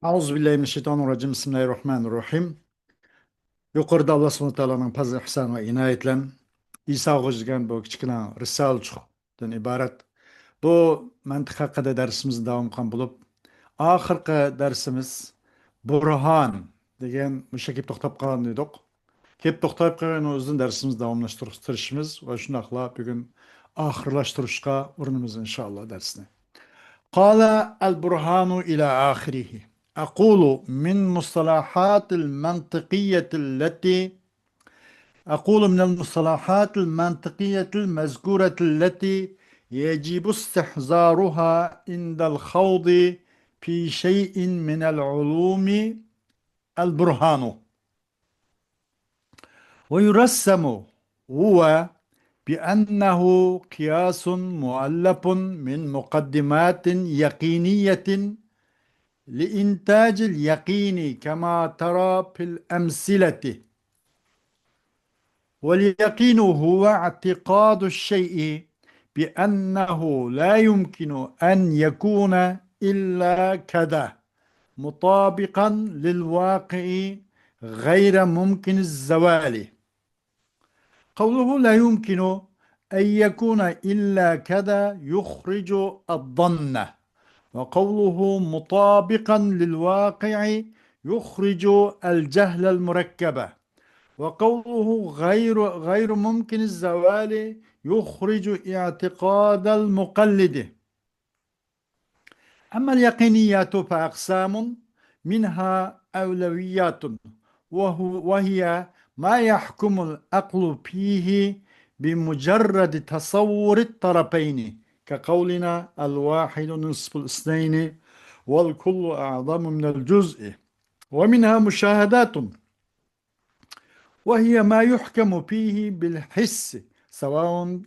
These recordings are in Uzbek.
Euzubillahimineşşeytanirracim. Bismillahirrahmanirrahim. Yuqorida Alloh subhanahu taoloning fazl ihson va inoyat bilan Iso g'o'zgan bu kichkina risoldan iborat bu mantiq haqida darsimizni davom qilgan bo'lib, oxirgi darsimiz Burhon degan o'sha kelib to'xtab qolgan edik. Kelib to'xtab qolgan o'zini darsimizni davomlashtirishimiz va shundoqla bugun oxirlashtirishga urinamiz inshaalloh darsni. قال البرهان إلى آخره. أقول من المصطلحات المنطقية المذكورة التي يجب استحضارها عند الخوض في شيء من العلوم البرهان، ويرسم هو بأنه قياس مؤلف من مقدمات يقينية لإنتاج اليقين كما ترى في الأمثلة. واليقين هو اعتقاد الشيء بأنه لا يمكن أن يكون إلا كذا، مطابقا للواقع غير ممكن الزوال. قوله لا يمكن أن يكون إلا كذا يخرج الظن، وقوله مطابقا للواقع يخرج الجهل المركب، وقوله غير ممكن الزوال يخرج اعتقاد المقلد. أما اليقينيات فأقسام، منها أولويات وهي ما يحكم العقل فيه بمجرد تصور الطرفين، كقولنا الواحد نصف الاثنين والكل أعظم من الجزء. ومنها مشاهدات وهي ما يحكم فيه بالحس، سواء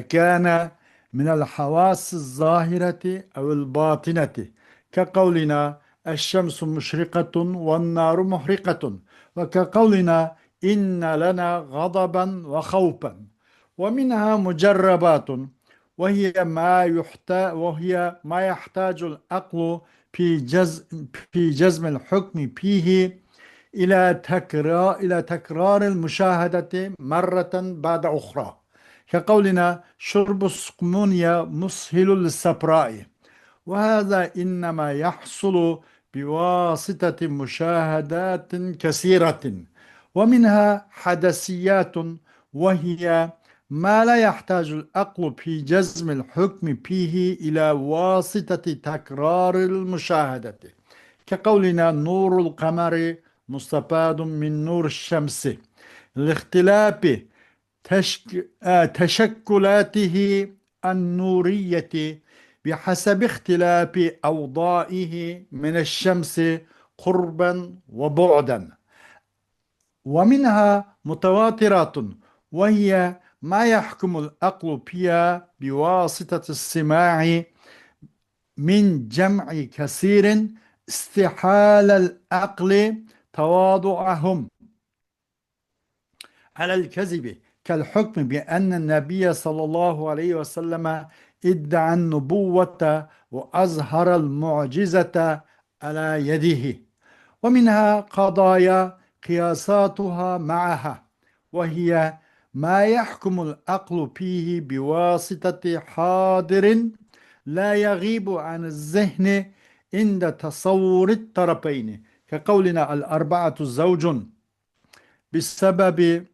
كان من الحواس الظاهرة أو الباطنة، كقولنا الشمس مشرقة والنار محرقة، وكقولنا إن لنا غضبا وخوفا. ومنها مجربات وهي ما يحتاج العقل في جزم الحكم فيه إلى تكرار المشاهدة مرة بعد أخرى، كقولنا شرب السقمونيا مسهل للصفراء، وهذا إنما يحصل بواسطة مشاهدات كثيرة. ومنها حدثيات وهي ما لا يحتاج العقل في جزم الحكم فيه إلى واسطة تكرار المشاهدة، كقولنا نور القمر مستفاد من نور الشمس لاختلاف تشكلاته النورية بحسب اختلاف أوضائه من الشمس قربا وبعدا. ومنها متواترات وهي ما يحكم العقل فيها بواسطة السماع من جمع كثير استحال العقل تواضعهم على الكذب، كالحكم بأن النبي صلى الله عليه وسلم ادعى النبوة وأظهر المعجزة على يده. ومنها قضايا قياساتها معها، وهي ما يحكم العقل فيه بواسطة حاضر لا يغيب عن الذهن عند تصور الطرفين، كقولنا الأربعة زوج، بسبب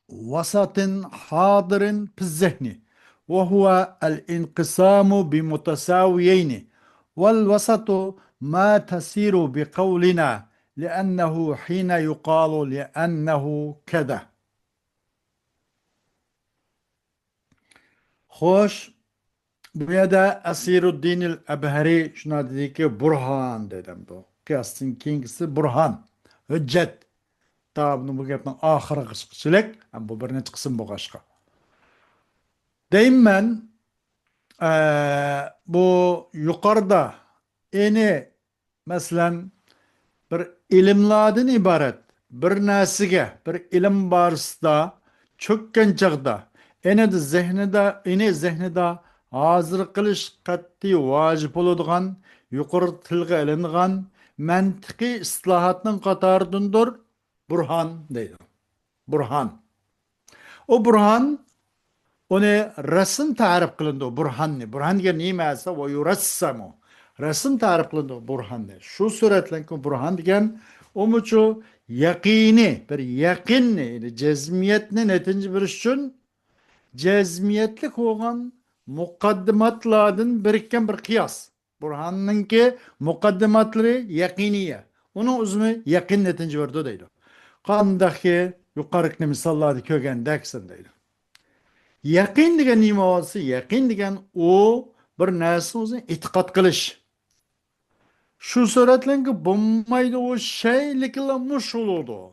وسط حاضر في الذهن وهو الانقسام بمتساويين، والوسط ما تسير بقولنا لأنه حين يقال لأنه كذا. خوش bu yerda Asiruddin Abhari shuna dediki, Burhan dedim bu. Qiyosning keyingisi Burhan, hujjat. Tabını bu gapning oxiri qisqichilik, bu bir necha qism bo'lg'ashqa. Deyman, bu yuqorida eni masalan bir ilmlardan iborat bir narsaga, bir ilm borisida cho'kkan chaqda eni zehnida hozir qilish qat'iy vojib bo'ladigan yuqori tilga ilingan mantiqiy islohotning qatoridandir burhan deydi. Burhan. O burhan onu rasm tarif kılındı o burhanni. Burhan degan nima esa o yurassamu. Rasm tarif kılındı o burhanni. Şu suratlanki burhan degan omuchu yaqini, bir yaqinni, cezmiyetni netinci bir üçün cezmiyetlik olan mukaddimatlardan birikken bir kıyas. Burhan'ınki mukaddimatları yaqiniye. Onun uzunu yaqin netinci verdi deydi. Qandaki yuqarıkni misallarda kögendeksin deydi. Yaqin degan nima bo'lsa, yaqin degan u bir narsa o'zini e'tiqod qilish. Shu suratlanki bo'lmaydi u shay, lekin mush bo'ladi.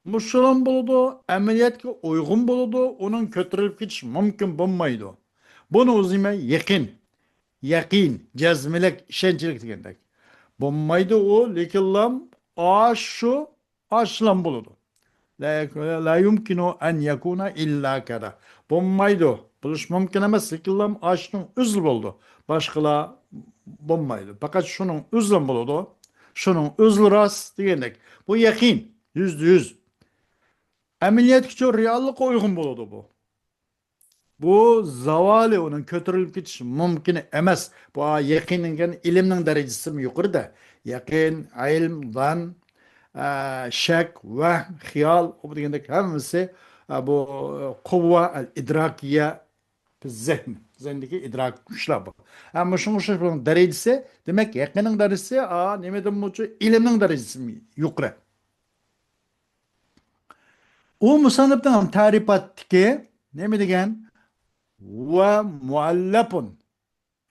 Mushulan bo'ladi, amaliyotga uyg'un bo'ladi, uning ko'tarilib ketish mumkin bo'lmaydi. Buni o'zima yaqin, yaqin, jazmlik, ishonchlik degandek. Bo'lmaydi u, lekin shu ashlan bo'ladi. La yumkinu an yakuna illa kada. Bommaydı. Buluş mümkün emas. Lekin aşının üzül oldu. Başkalar bommaydı. Fakat şunun üzlüm buldu. Şunun üzlü rast degandek. Bu yakin. %100. Ameliyat için reallik uygun buldu bu. Bu zavali onun kötürülüp gitiş mümkün emas. Bu yakinin ilimnin derecesi mi yukarıda? Yakin, ilm, zan, şek, vahm, hiyal, o degandek hemisi bu kuvve idrakiye zihn. Zihndeki idrak güçler bu. Ama şunun derecesi demek yakinin derecesi ne dedim bu ilimnin derecesi mi yukarı? O musanniften tarifattaki ne mi degen? Ve muallapun.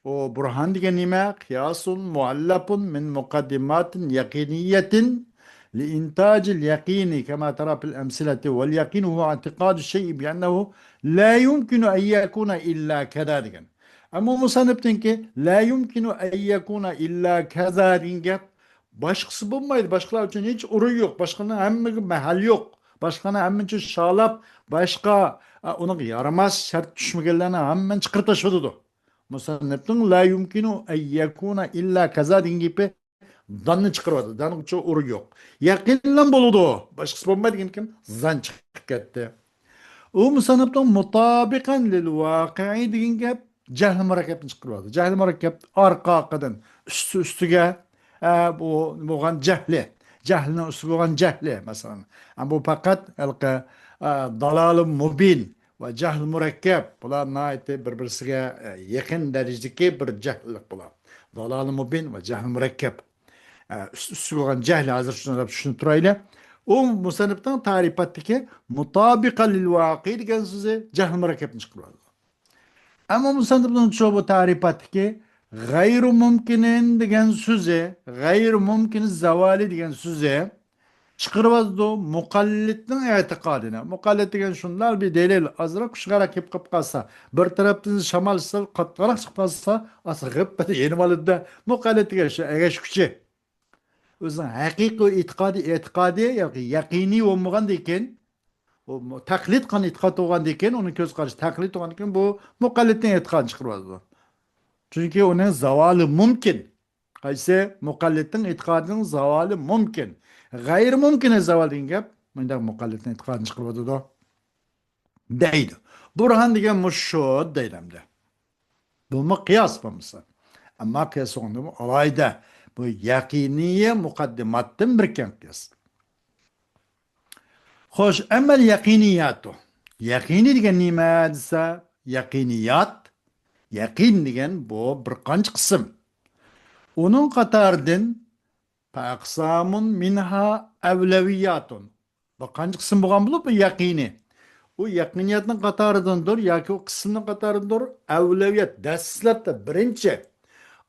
O burhan degen nime? Kıyasun muallapun min mukaddimatin yakiniyetin لإنتاج اليقين كما ترى في الأمثلة واليقين هو اعتقاد الشيء بأنه لا يمكن أن يكون إلا كذا دegen. Ama musanniften ki la yumkinu en yekuna illa kaza degen başkası bulmaydı. Başkalar için hiç uğru yok. Başkanın hemme mahal yok. Başkanın hemen için şalap başka onun yaramaz şart düşmegenlerine hemen çıkartaşıdı. Musanniften la yumkinu en yekuna illa kaza degen gibi danını çıkarmadı. Danı çok uğru yok. Yakınlan buludu. Başkası bulmaydı degen zan çıkıp gitti. O musanniften mutabikan lil vaki'i degen gap cehl murakkabını çıkarmadı. Cehl murakkab arka kadın üstüge bu boğan cehli. Cehlinin üstü boğan cehli mesela. Ama bu fakat dalalım mubin ve cehl murakkab. Bunlar naiti birbirisiga yakın derecedeki bir cehillik bular. Dalalım mubin ve cehl murakkab. Üstü boğan cehli hazır şunu turayla. O musanniften tarifattaki mutabika lil vaki degen size cehl murakkabını çıkarmadı. Ama musanniften çoğu tarifattaki gayru mümkinin degen söze, gayru mümkinin zavali degen söze çıkarvazdı mukallitnin etikadına. Mukallit degen şunlar bir delil azrak kuşgarak hep kıp kalsa, bir taraftan şamal sıl katkarak çıkmazsa asıgıp yeni malıda mukallit degen şu egeş küçü. Özün hakiki etikadi yakini olmagan deken o taklit kan itikat olgan deken onun göz karşı taklit olgan deken bu mukallitnin etikadını çıkarvazdı. Çünkü onun zavali mümkün. Kayse mukallittin itikadının zavali mümkün. Gayr mümkün zaval degan gap. Menda mukallittin itikadını çıkarıp da deydi. Burhan degan muşu deylemde. Bu mu kıyas mı? Ama kıyas oldu mu? Alayda bu yakiniye mukaddimattin birken kıyas. Hoş emel yakiniyatu. Yakini degan nima desa yakiniyat. Yakin degan bu bir qancha qism. Onun qatoridan aqsamun minha avlaviyatun. Bu qancha qism bo'lgan bo'lib bu yaqini. U yaqiniyatning qatoridandir yoki u qismning qatoridandir avlaviyat dastlabda birinchi.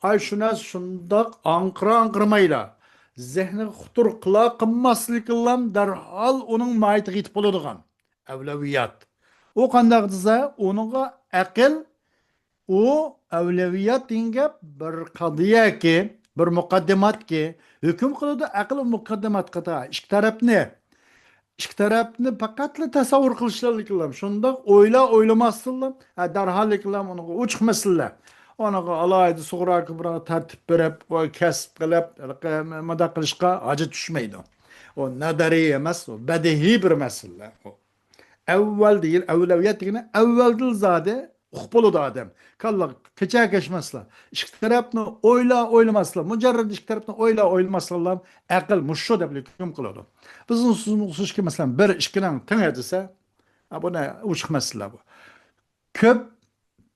Ay shuna shundoq anqirmayla. Zehni xutur qila qilmaslik bilan darhol uning mayitiga yetib bo'ladigan avlaviyat. U qanday desa, uningga aql o evleviyat dinge bir kadiye ki, bir mukaddimat ki, hüküm kılıdı akıl mukaddimat kata. İki taraf ne? İki taraf ne? Fakatla tasavvur kılışlarlı kılam. Şunda oyla oylamasılar. Derhal kılam onu uçmasılar. Ona alaydı suğrak bir tertip berip, o kesip kılıp, mada kılışka acı düşmeydi. O nadari emas, o bedehi bir mesele. O. Evvel değil, evveliyet değil, evvel değil zade, ukbulu da adem. Kalla, keçe geçmezler. İşki tarafını oylamaslar. Mücerred işki tarafını oylamaslar. Akıl, muşşu da bile hüküm kılıyordu. Bizim usulümüz ki mesela bir işkiden tın edilse, bu ne uçuk mesele bu. Köp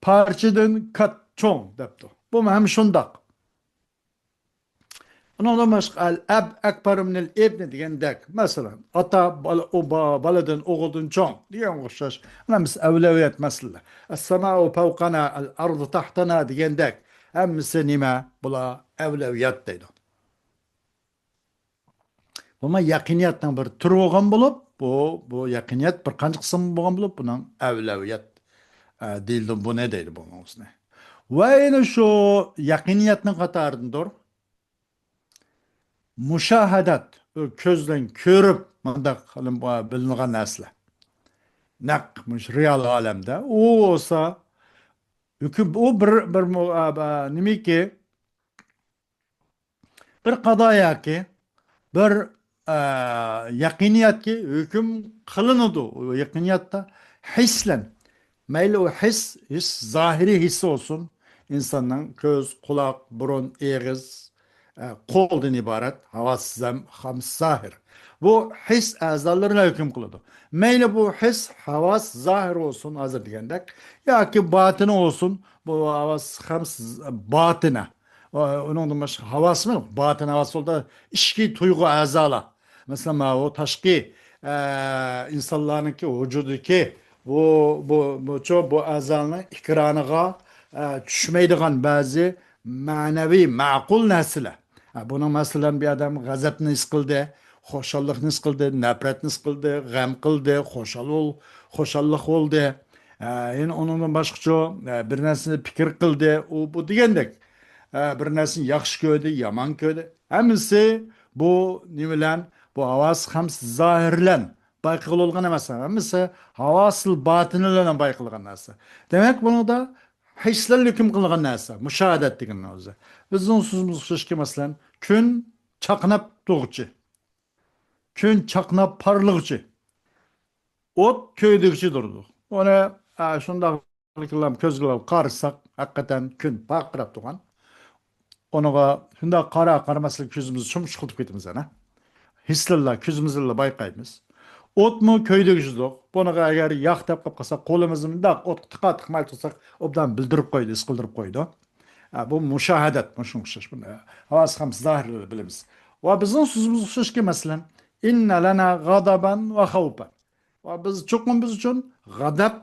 parçadan kat çoğun depti. Bu hem şundak. Onun başka el-ab ekber minel ibni diyendek. Mesela ata baladın oğudun çoğun diyen kuşaş. Nemiz evleviyet mesela. Es-sema'u fevkana el-ardı tahtana diyendek. Hem senime bula evleviyet deydi. Ama yakiniyattan bir tür olgan bulup, bu yakiniyat bir qancha qism bo'lgan bo'lib, bunun evleviyet deyildi. Bu ne deydi bunun üstüne? Ve yine şu yakiniyatın katarındır. Müşahadat, közden körüp, manda bilingan nesle. Nakmış real alemde. O olsa, hüküm, o nimi ki, bir kadaya ki, bir yakiniyat ki, hüküm kılınıdı. O yakiniyatta hislen. Meyli o his zahiri hissi olsun. İnsanın göz, kulak, burun, ağız, koldan ibaret. Havas, hams, zahir. Bu his azalarına hüküm kılıdı. Meyli bu his, havas, zahir olsun hazır digendek. Ya ki batını olsun. Bu havas, hams, batına. Onun da başka havas mı? Batın havas oldu da işki tuygu azala. Mesela o taşki insanlarınki, vücudaki bu azalının ikranıga düşmeydiğen bazı manevi, ma'kul nesile. Bunu mesela bir adam gazapını iskildi, hoşallıkını iskildi, nefretini iskildi, gam kıldı, hoşallık oldu. Yani onun başka bir nesine fikir kıldı, o bu diyendek. Bir nesini yaxşı köydü, yaman köydü. Hemisi bu nimeler, bu havas hams zahirlen bayqıl olgan emas. Hemisi havasıl batinilen bayqılgan narsa. Demek bunu da hisler hüküm kılgan narsa. Müşahadet degan narsa. Bizning so'zimiz şuşki mesela kun chaqnab tug'chi. Kun chaqnab parlıqchi. Ot köydükçü durdu. Ona şunda köz kılab qarsak hakikaten kun baqırab tugan. Onaga şunda qaramaslik ko'zimizni chumchuqilib ketamiz ana. Hislarla ko'zimizla bayqaymiz. Otmu köydeki judoq. Bunaqa agar yaq deb qolib qolsa qo'limizni bundoq ot tiqa tiqmay tursak, obdan bildirib qo'ydi, is qildirib qo'ydi. Bu mushahadat, shunga o'xshash. Buni havas ham zahirli bilamiz. Va bizning so'zimiz o'xshashki masalan, inna lana g'adaban va xawfan. Va biz uchun g'adab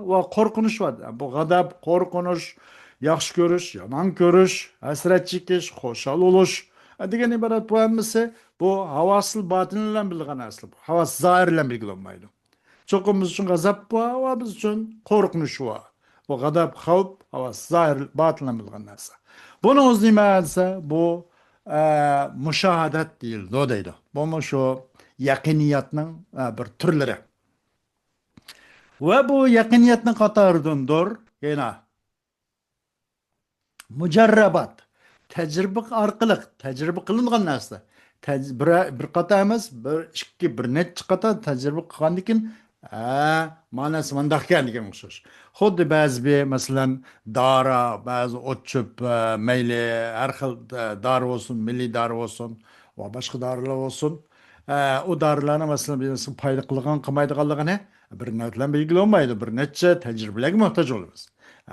va qo'rqinish bor. Bu g'adab, qo'rqinish, yaxshi ko'rish, yomon ko'rish, hasrat chekish, xo'shal bo'lish degan iborat bu hammasi bu havasıl batın bilan bilgan narsa. Havas zahir bilan bilgilanmaydi. Çokumuz için gazap var va biz uchun qo'rqinish var. Bu g'adab, xavf, havas zahir batın bilan bilgan narsa. Buni o'zi nima desa, bu mushahadat deyildi, o deydi. Bu şu yaqiniyatning bir turlari. Va bu yaqiniyatning qatoridandir yana mujarrabat. Tecrübe arqılık, tecrübe kılıngan narsa. Bir qata emas, bir ikki, bir necha qata tecrübe qilgandan keyin manasi mundaq ekan degan o'xshash. Xuddi ba'zi bir masalan dori, ba'zi o't cho'p, mayli har xil dori bo'lsin, milliy dori bo'lsin va boshqa dorilar bo'lsin. O dorilarni masalan birisi foyda qilgan, qilmaydiganligini bir niyat bilan belgilanmaydi. Bir necha tajribalarga muhtoj bo'lamiz.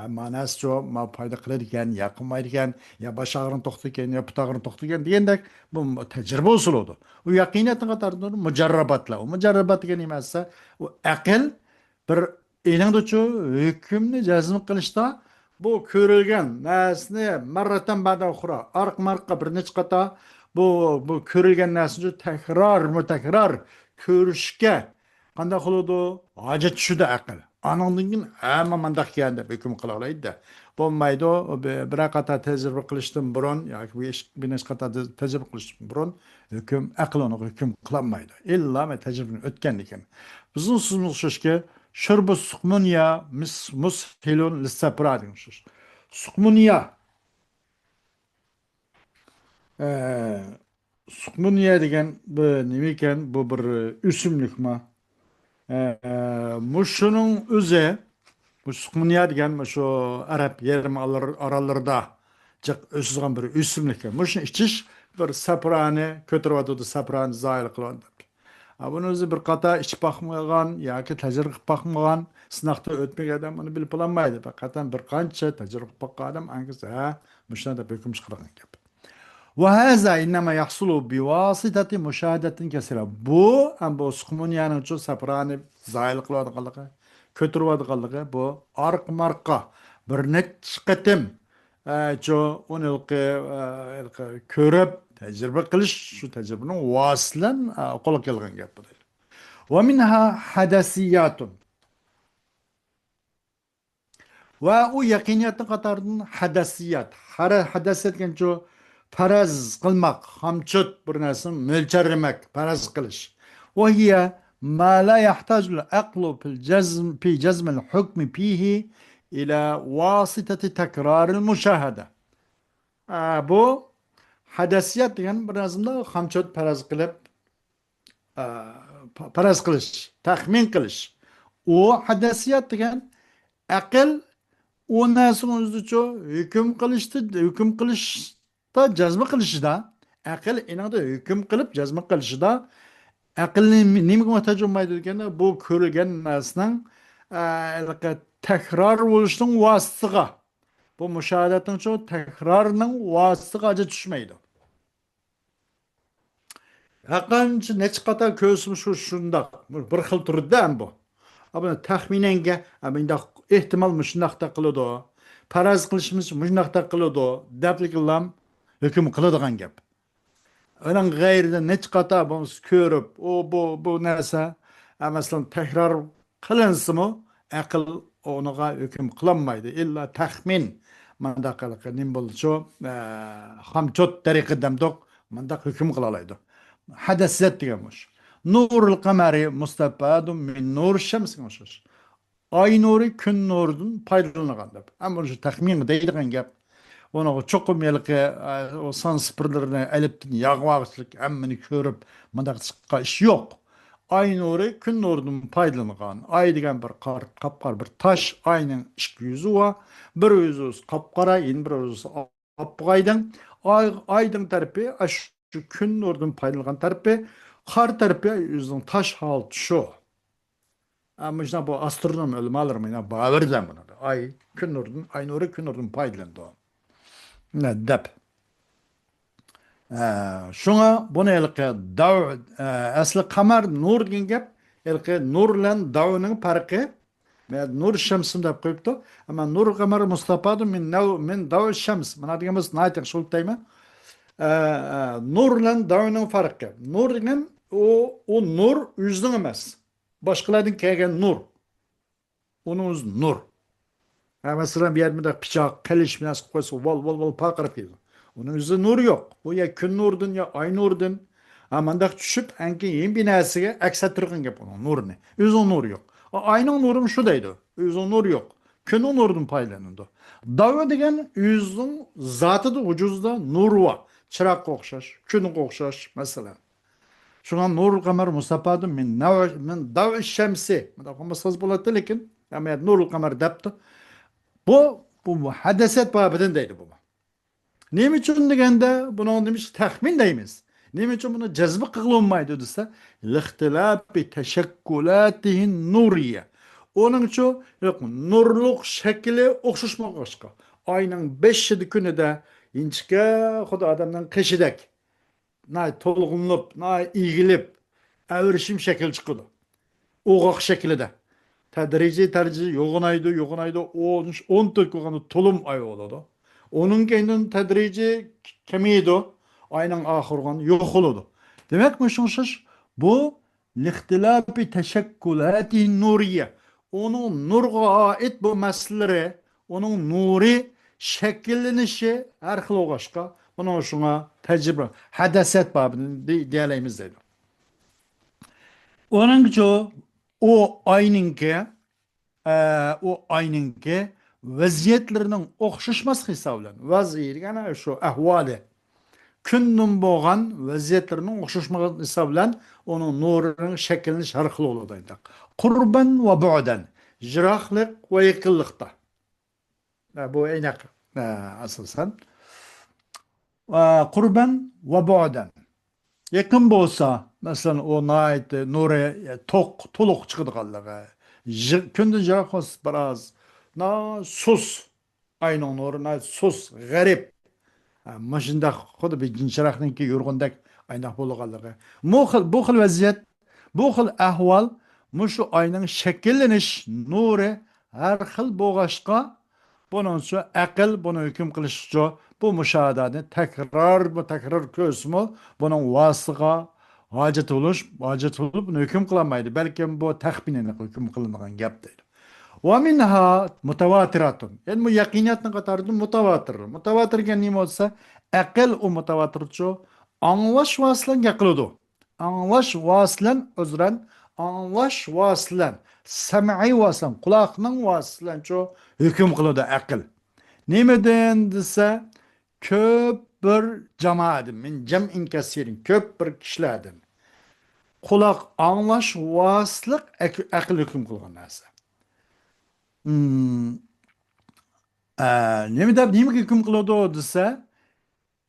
Manasi şu, ma fayda qiladigan, yaqinmaydigan, ya bosh og'rini to'xtatgan, ya put og'rini to'xtatgan degandek bu tajriba usulidir. U yaqiniyatning qatorida mujarrabatlar. U mujarrabat degan nima esa, u aql bir elingdachu hukmni jazm qilishda bu ko'rilgan narsani marratan ba'da uxra, marqqa bir necha qata bu ko'rilgan narsani takror mutakror ko'rishga qanday qiladi? Hojat tushida aql. Anandan keyin hamma mandaq ekan deb hukm qila oladi. Bo'lmaydi, bir qata tajriba qilishdan burun yoki bir necha qata tajriba qilishdan burun hukm aql uni hukm qilolmaydi. Illa tajribadan o'tgan ekan. Bizning so'zimiz shuki, shurbu suqmun ya mushilun lisapra degan so'z. Sukmuniya. Ee, Sukmuniya degan bu nima ekan? Bu bir o'simlikmi? Şunun o'zi, bu sukmuniya degan şu Arab yerim aralarida jiq o'sgan bir o'simlik. Shuni ichish bir saprani ko'taryotdi, saprani zoil qilyapti. Buni o'zi bir qator ichib boqmagan yoki tajriba qilib boqmagan, sinoqdan o'tmagan odam buni bilib olmaydi. Faqat bir qancha tajriba qilib boqqan odam angisi ha, shunda deb hukm chiqargan gap. وهذا إنما يحصل بواسطة مشاهدة كثيرة. Bu sukmuniyanın şu saprani zayıl kıladıqalığı, kötürüvadıqalığı bu arq marqa bir neç qitim şu onu körüp tecrübe qilish şu tecrübenin vasılan qo'lga kelgan gap bu. ومنها حدثيات. Va u yaqiniyatni qatoridan hadasiyat. Hadasiyat degan şu faraz qilmoq, hamchut bir narsani mo'ljallamak, faraz qilish. Va hiya ma la yahtaju al-aqlu fil jazm fi jazm al-hukm fihi ila wasitati takrar al-mushahada. Bu hadasiyat degan bir narsani hamchut faraz qilib faraz qilish, taxmin qilish. U hadasiyat degan aql ondan sonra o'zicha hukm qilishda jazma qilishida aql inada hukm qilib jazma qilishida aqlni nimaga muhtoj bo'lmaydi deganda bu ko'rilgan narsaning takror bo'lishining vositiga bu mushohadatning shu takrorning vositiga tushmaydi. Qancha necha qator ko'rsim shundoq bir xil turda ham bu. Ama tahminenge bunda ehtimal shundoqda qiladi. Faraz qilishimiz shundoqda qiladi. Dabliqlam hukm qiladigan gap. Onun gayrida necha qator biz ko'rib, bu narsa masalan takror qilinsimi, aql onaga hukm qilolmaydi. Illa taxmin mandaqalıqı nim bo'lsa, hamchot tariqadamdoq mandaq hukm qila oladi. Hadasiyat deganmish. Nurul qamari mustafadun min nur shams deganmish. Ay nuri kun nuridan foydalangan deb. Ammo shu taxmin deydigan gap. Onu çokum yılki o san sıfırlarını eliptin yağvağızlık emmini körüp mandaq çıqqa iş yok. Ay nuri kun nurundan foydalangan. Ay degan bir kapqar bir taş, ayның ikki yüzü var. Bir yüzü kapqara, bir yüzü apqaydan. Ayның tarafı şu kun nurundan foydalangan tarafı, qar tarafı yüzünün taş haltı şu. Ama işte bu astronom ölümü alır mı? Bağırdan buna. Ay nuri kun nurundan foydalandı. Ne dep. Şuna bunu elke dav asli qamar nur degan gap elke nur bilan davning farqi. Nur shamsim deb qo'yibdi. Ama nur qamar mustafadu min dav shams. Mana deganimiz naytiq shultaymi? Nur bilan davning farqi. Nur degan o nur o'zining emas. Boshqalardan kelgan nur. Onun o'zi nur. Mesela bir yerinde bıçak, kılıç biraz koysa val pakırıp yiyor. Onun yüzü nur yok. O ya gün nurdun ya ay nurdun. Amandak düşüp enki yiyin binasıya eksatırgın yap onun nurunu. Yüzü nur yok. Ayının nurum şudaydı. Yüzü nur yok. Günün nurdun paylanında. Dağı degen yüzün zatı da ucuzda nur var. Çırak kokşaş, günü kokşaş mesela. Şuna nur kamer Mustafa'dı min dağı şemsi. Ama söz buladı lekin. Ama nur kamer depti. Bu hadaset babından deydi bu. Nima uchun deganda buni demiş taxmin deymiz. Nima uchun buni jazba qilolmaydi desa, lixtilabi tashakkulatihin nuriyya. Onun uchun nurluq shakli o'xshashmoqqa. Ayning 5 kunida inchga xudo odamning qishidek. Nay to'lg'inlib, nay egilib, avrishim shakl chiqadi. O'g'oq shaklida. Tedrici yoğunaydı 14 kokanı tulum ay oladı. Onun kendinin tedrici kemiydi. Aynen ahırgan yok oldu. Demek mi şunşuş? Bu lihtilabi teşekkülati nuriye. Onun nurga ait bu meseleleri, onun nuri şekillenişi her xil oğaşka. Bunun şuna tecrübe, hadeset babını diyeleyimiz dedi. Onun için o aynınki vaziyetlerinin o'xshashmas hisoblan. Vaziyat degani shu ahvoli. Kunning bo'lgan vaziyatlarning o'xshashmagan hisoblan uning nurining shakllanish har xil bo'ladi. Qurban va bu'dan, jiroqlik va yaqinlikda. Bu ayniq asosan qurban va bu'dan. Yaqin bo'lsa, masalan, o nayt nuri to'liq chiqadiganligi. Kunda jiroq bo'lsa biroz sus. Ayning nuri sus, g'arib. Maşında xuddi bir jinchiroqniki yurg'undek aynoq bo'lganligi. Bu xil vaziyat, bu xil ahvol mushu oyning shakllanish nuri har xil bo'lg'ashqa buning uchun aql buni hukm qilish uchun bu mushohadani takror ko'rsmi buning vositiga hojat bo'lib buni hukm qilolmaydi. Balkim bu taxminini hukm qilinadigan gap deydi. ومنها متواترات يعني bu yakiniyatin qatarında mutawatir. Mutawatirga nima bo'lsa, aql u mutawatircho anglash vosilan gaqiladi. Anglash vosilan o'zran anglash vosilan sam'iy vosilan quloqning vosilancho hukm qiladi aql. Nimadan desa ko'p bir jamoat, min jam'in kasirin ko'p bir kishilardan quloq anglash vosiliq aql hukm qilgan narsa. Nima hukm qiladi desa,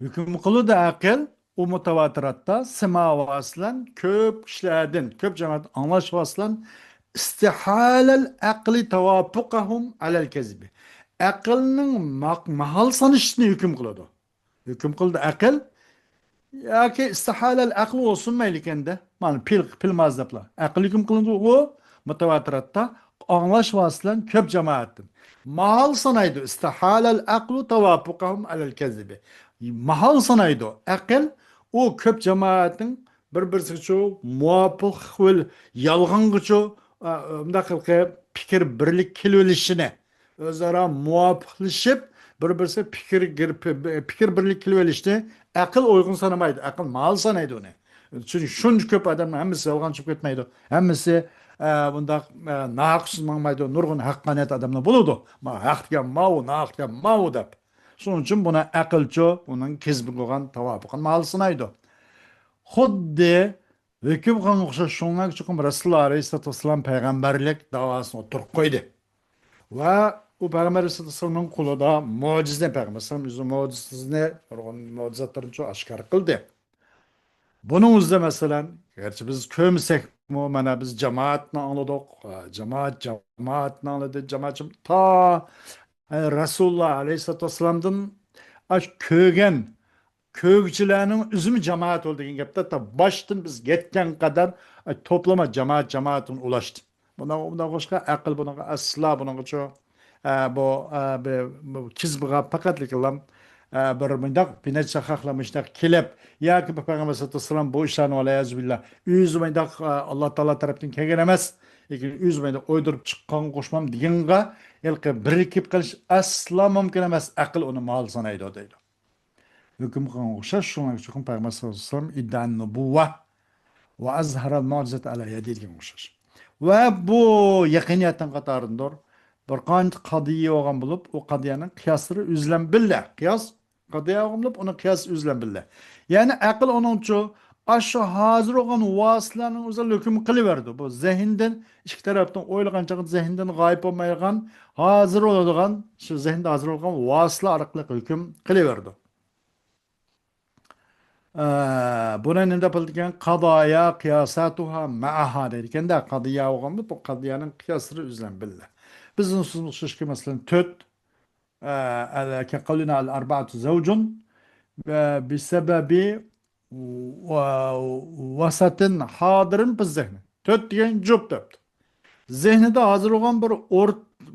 hukm qiladi aql u mutavatiratda sima vosilan ko'p kishilardan, ko'p jamoat anglash vosilan istihalal aqli tavafuqahum alal kazbi. Aqlning mahal sanishini hukm qiladi. Hukm qildi aql yoki istihalal aql olsun maylikanda. Mana pil mazhablar. Aql hukm qilindi u mutavatiratda anglash vosilan ko'p jamoatdan. Mahal sanaydi istihalal aqlu tavafuqahum alal kazibi. Mahal sanaydi aql o ko'p jamoatning bir-birisiga muvofiq xil yolg'ongacha undaq fikr birlik kelishini o'zaro muvofiqlashib bir-birisi fikr birlik kelishni aql uyg'un sanamaydi. Aql mahal sanaydi uni. Chunki shuncha ko'p odamlar hammasi yolg'on chiqib ketmaydi. Hammasi bunda naqsiz mangmaydi, nurg'un haqqoniyat odamlar bo'ladi. Haq degan mau, naq degan mau deb. Shuning uchun buni aqlchi, uning kezbi qilgan tavofiqni mahal sanaydi. Xuddi hukm qilgan o'xshash shunga chiqib Rasululloh alayhissalatu vassalam payg'ambarlik davosini o'tirib qo'ydi. Va u payg'ambar alayhissalatu vassalamning qo'lida mo'jiza payg'ambar mo'jizasini, mo'jizatlarni oshkor qildi. Bunun o'zida masalan, gerçi biz ko'msak, mana biz jamoatni angladik, jamoatni angladi, jamoatchim ta Rasululloh alayhissalatu vassalamdan ko'gchilarning o'zimi jamoat bo'ldi degan gapda ta boshdan biz yetgan qadar to'plama jamoatini ulashdi. Bundan boshqa aql bunaqa asla bunaqa bu kizbiga faqatlik qilam bir mındaq binatcha xaqlamışdaq kelib yoki payg'ambar sollallohu alayhi vasallam bu ishlarni alayhibillah o'zi mındaq Alloh taolo tarafdan kelgan emas, lekin o'zi mındaq o'ydirib chiqqan qo'shmam deganga yilqi birikib qilish asla mumkin emas. Aql uni mal sanaydi deydi. Hukm qilgan o'xshash shunga uchun payg'ambar sollallohu alayhi vasallam iddan nubuva va azhara al-mu'jizat ala yadi degan o'xshash. Va bu yaqiniyatdan qatorindor bir qancha qadiya olgan bo'lib, o qadiyaning qiyoslari o'zlan billa. Qiyos qadiya olgan bo'lib, uni qiyos o'zlan billa. Ya'ni aql onun uchun aşu hazır olgan vasıtalarning o'zini hukm qilaverdi. Bu zehindan ikki tarafdan o'ylagancha zehindan g'oyib bo'lmaydigan, hazır oladigan, shu zehnda hazır olgan vasıtalar orqali hukm qilaverdi. Buna nenda bildigan qadaya qiyasatuha ma'aha deyilganda qadiya olgan bu qadiyaning qiyoslari o'zlan billa. Bizning so'zimizga masalan 4 قولنا الأربعة زوج بسبب وسط حاضر بالذهن. 4 degan jo'p debdi. Zehnida hozir bo'lgan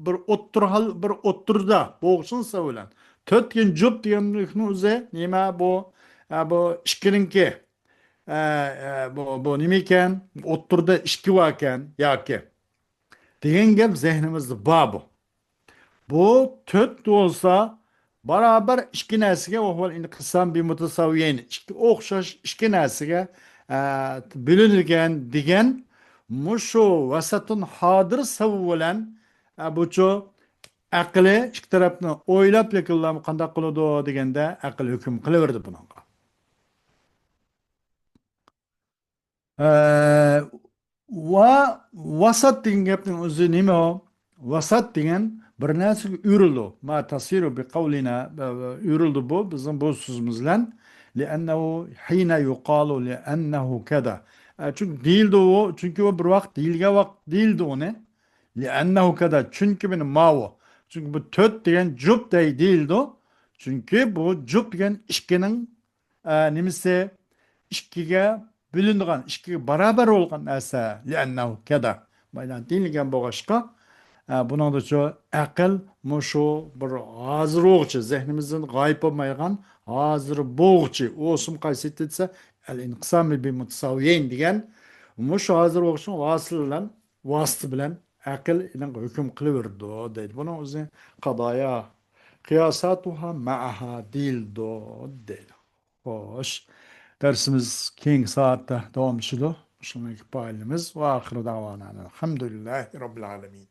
bir o'ttirda bo'g'sinsa bilan 4 degan jo'p deganlikning o'zi nima bu ikkininki bu nima ekan? O'ttirda ikki bor ekan yoki degan gap zehnimizda bor bu. Bu 4 olsa beraber ikki narsaga o'xshab inqisam bi mutasavviyin ikki o'xshash ikki narsaga bo'lingan degan mushu vasatun hodir savvolan buchu aqli ikki tarafni o'ylab lekin qanday qiladi deganda aql hukm qilaverdi bunga. Ee, va vasat degan gapning o'zi nima u? Vasat degan bir narsaga urildi. Ma tasiru bi qawlina urildi bu bizning bu so'zimiz bilan li'annahu hina yuqalu li'annahu kada. Çünkü değildi o. Çünkü o bir vaqt değilge vaqt değildi onu. Li'annahu kada. Çünkü benim mavu. Çünkü bu töt degan jup değildi o. Çünkü bu jup degan ishkining nimasi ikkiga bo'lingan, ikkiga barobar bo'lgan narsa li'annahu kada bilan deyilgan bo'lg'achqa buningda shu aql mushu bir hozirg'uchi zehnimizdan g'oyib bo'lmaydigan hozir bo'g'chi o'sim qaysi etsa al inqisami bi mutasawiyin degan mushu hozirg'uchi vosita bilan aql hukm qilaverdi deydi. Buning o'zi qadoya qiyosatuha ma'aha deyildi deydi. Xo'sh, dersimiz keyingi soatda davom etishidi. Shunday payimiz va oxiri davona alhamdulillahi robbil alamin.